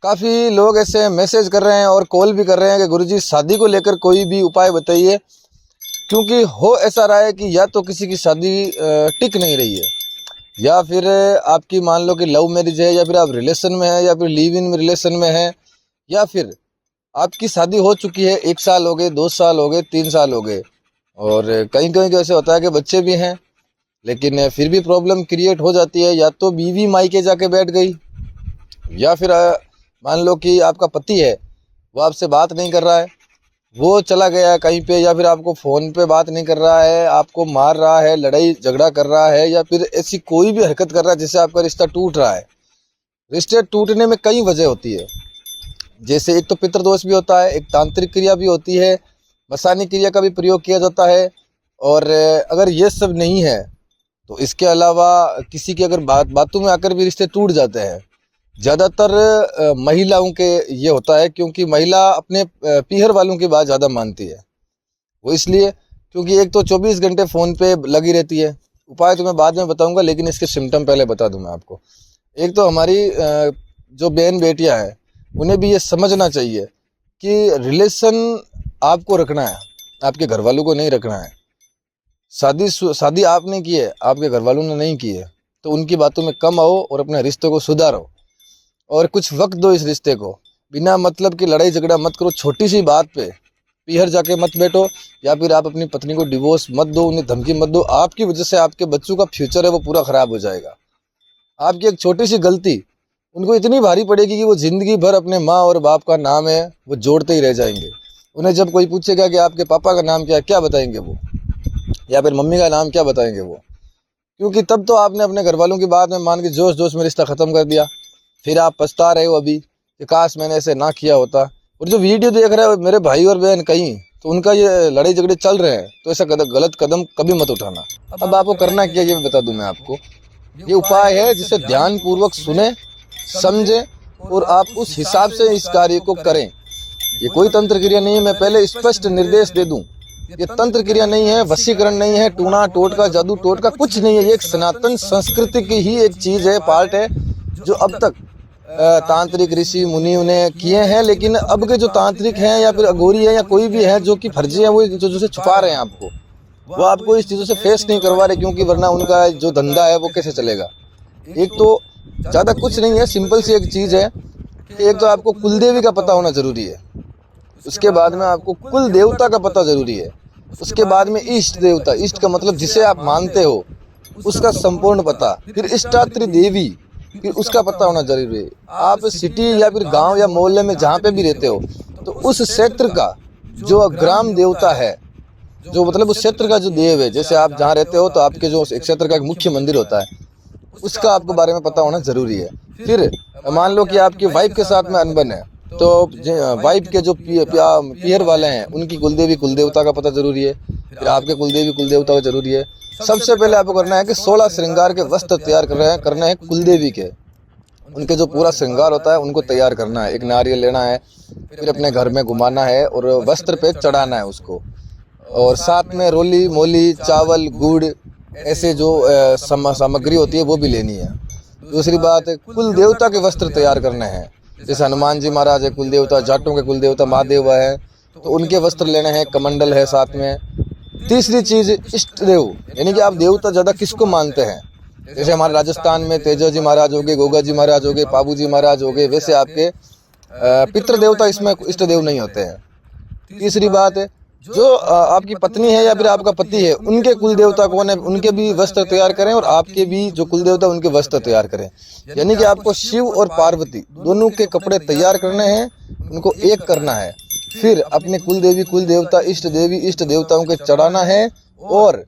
काफ़ी लोग ऐसे मैसेज कर रहे हैं और कॉल भी कर रहे हैं कि गुरुजी शादी को लेकर कोई भी उपाय बताइए, क्योंकि हो ऐसा रहा है कि या तो किसी की शादी टिक नहीं रही है, या फिर आपकी मान लो कि लव मैरिज है, या फिर आप रिलेशन में हैं, या फिर लिव इन रिलेशन में हैं, या फिर आपकी शादी हो चुकी है, 1 साल हो गए, 2 साल हो गए, 3 साल हो गए, और कहीं कहीं तो ऐसे होता है कि बच्चे भी हैं, लेकिन फिर भी प्रॉब्लम क्रिएट हो जाती है। या तो बीवी मायके जाके बैठ गई, या फिर मान लो कि आपका पति है, वो आपसे बात नहीं कर रहा है, वो चला गया है कहीं पे, या फिर आपको फ़ोन पे बात नहीं कर रहा है, आपको मार रहा है, लड़ाई झगड़ा कर रहा है, या फिर ऐसी कोई भी हरकत कर रहा है जिससे आपका रिश्ता टूट रहा है। रिश्ते टूटने में कई वजह होती है, जैसे एक तो पितृदोष भी होता है, एक तांत्रिक क्रिया भी होती है, मसानी क्रिया का भी प्रयोग किया जाता है। और अगर ये सब नहीं है तो इसके अलावा किसी की अगर बातों में आकर भी रिश्ते टूट जाते हैं। ज़्यादातर महिलाओं के ये होता है, क्योंकि महिला अपने पीहर वालों की बात ज़्यादा मानती है। वो इसलिए क्योंकि एक तो 24 घंटे फ़ोन पे लगी रहती है। उपाय तो मैं बाद में बताऊंगा, लेकिन इसके सिम्टम पहले बता दूं मैं आपको। एक तो हमारी जो बहन बेटियां हैं, उन्हें भी ये समझना चाहिए कि रिलेशन आपको रखना है, आपके घर वालों को नहीं रखना है। शादी आपने की है, आपके घर वालों ने नहीं की है, तो उनकी बातों में कम आओ और अपने रिश्ते को सुधारो, और कुछ वक्त दो इस रिश्ते को। बिना मतलब की लड़ाई झगड़ा मत करो, छोटी सी बात पे पीहर जाके मत बैठो, या फिर आप अपनी पत्नी को डिवोर्स मत दो, उन्हें धमकी मत दो। आपकी वजह से आपके बच्चों का फ्यूचर है वो पूरा ख़राब हो जाएगा। आपकी एक छोटी सी गलती उनको इतनी भारी पड़ेगी कि वो ज़िंदगी भर अपने माँ और बाप का नाम है वो जोड़ते ही रह जाएंगे। उन्हें जब कोई पूछेगा कि आपके पापा का नाम क्या है, क्या बताएंगे वो, या फिर मम्मी का नाम क्या बताएंगे वो, क्योंकि तब तो आपने अपने घर वालों की बात में मान के जोश जोश में रिश्ता ख़त्म कर दिया। फिर आप पछता रहे हो अभी कि काश मैंने ऐसे ना किया होता। और जो वीडियो देख रहे हो मेरे भाई और बहन कहीं, तो उनका ये लड़ाई झगड़े चल रहे हैं, तो ऐसा गलत कदम कभी मत उठाना। अब आपको करना क्या ये बता दूं मैं आपको। ये उपाय है जिसे ध्यान पूर्वक सुने, समझे, और आप उस हिसाब से इस कार्य को करें। ये कोई तंत्र क्रिया नहीं है, मैं पहले स्पष्ट निर्देश दे दूं। ये तंत्र क्रिया नहीं है, वशीकरण नहीं है, टूना टोटका जादू टोटका कुछ नहीं है। ये एक सनातन संस्कृति की ही एक चीज़ है, पार्ट है, जो अब तक तांत्रिक ऋषि मुनियों ने किए हैं। लेकिन अब के जो तांत्रिक हैं या फिर अघोरी है या कोई भी है जो कि फर्जी है, वो जो छुपा रहे हैं आपको, वो आपको इस चीज़ों से फेस नहीं करवा रहे, क्योंकि वरना उनका जो धंधा है वो कैसे चलेगा। एक तो ज़्यादा कुछ नहीं है, सिंपल सी एक चीज़ है कि एक तो आपको कुलदेवी का पता होना ज़रूरी है, उसके बाद में आपको कुल देवता का पता ज़रूरी है, उसके बाद में इष्ट देवता, इष्ट का मतलब जिसे आप मानते हो उसका संपूर्ण पता, फिर इष्टात्री देवी, फिर उसका पता होना जरूरी है। आप सिटी या फिर गांव या मोहल्ले में जहाँ पे भी रहते हो, तो उस क्षेत्र का जो ग्राम देवता है, जो मतलब उस क्षेत्र का जो देव है, जैसे आप जहाँ रहते हो तो आपके जो क्षेत्र का एक मुख्य मंदिर होता है, उसका आपको बारे में पता होना जरूरी है। फिर मान लो कि आपकी वाइफ के साथ में अनबन है, तो वाइफ के जो पीहर वाले हैं उनकी कुलदेवी कुलदेवता का पता जरूरी है, फिर आपके कुलदेवी कुलदेवता का जरूरी है। सबसे पहले आपको करना है कि 16 श्रृंगार के वस्त्र तैयार करने हैं कुलदेवी के। उनके जो पूरा श्रृंगार होता है उनको तैयार करना है। एक नारियल लेना है, फिर अपने घर में घुमाना है और वस्त्र पे चढ़ाना है उसको, और साथ में रोली मोली चावल गुड़ ऐसे जो सामग्री होती है वो भी लेनी है। दूसरी बात, कुल देवता के वस्त्र तैयार करने हैं। जैसे हनुमान जी महाराज है कुल देवता, जाटों के कुल देवता महादेव है, तो उनके वस्त्र लेने हैं, कमंडल है साथ में। तीसरी चीज़ इष्ट देव, यानी कि आप देवता ज़्यादा किसको मानते हैं। जैसे हमारे राजस्थान में तेजा जी महाराज हो गए, गोगा जी महाराज हो गए, पाबू जी महाराज हो गए, वैसे आपके पितृ देवता इसमें इष्ट देव नहीं होते हैं। तीसरी बात है, जो आपकी पत्नी है या फिर आपका पति है, उनके कुल देवता कौन है, उनके भी वस्त्र तैयार करें, और आपके भी जो कुल देवता उनके वस्त्र तैयार करें। यानी कि आपको शिव और पार्वती दोनों के कपड़े तैयार करने हैं, उनको एक करना है। फिर अपने कुल देवी कुल देवता इष्ट देवी इष्ट देवताओं के चढ़ाना है, और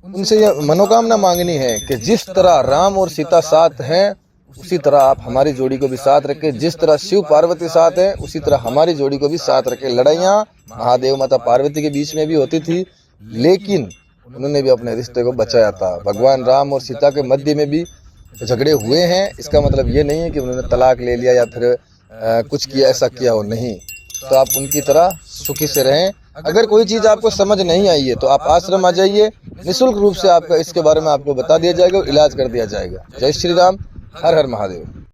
उनसे यह मनोकामना मांगनी है कि जिस तरह राम और सीता साथ हैं उसी तरह आप हमारी जोड़ी को भी साथ रखें, जिस तरह शिव पार्वती साथ है उसी तरह हमारी जोड़ी को भी साथ रखें। लड़ाइयाँ महादेव माता पार्वती के बीच में भी होती थी, लेकिन उन्होंने भी अपने रिश्ते को बचाया था। भगवान राम और सीता के मध्य में भी झगड़े हुए हैं, इसका मतलब ये नहीं है कि उन्होंने तलाक ले लिया या फिर कुछ किया, ऐसा किया हो, नहीं। तो आप उनकी तरह सुखी से रहें। अगर कोई चीज़ आपको समझ नहीं आई है तो आप आश्रम आ जाइए, निःशुल्क रूप से आपका इसके बारे में आपको बता दिया जाएगा और इलाज कर दिया जाएगा। जय श्री राम, हर हर महादेव।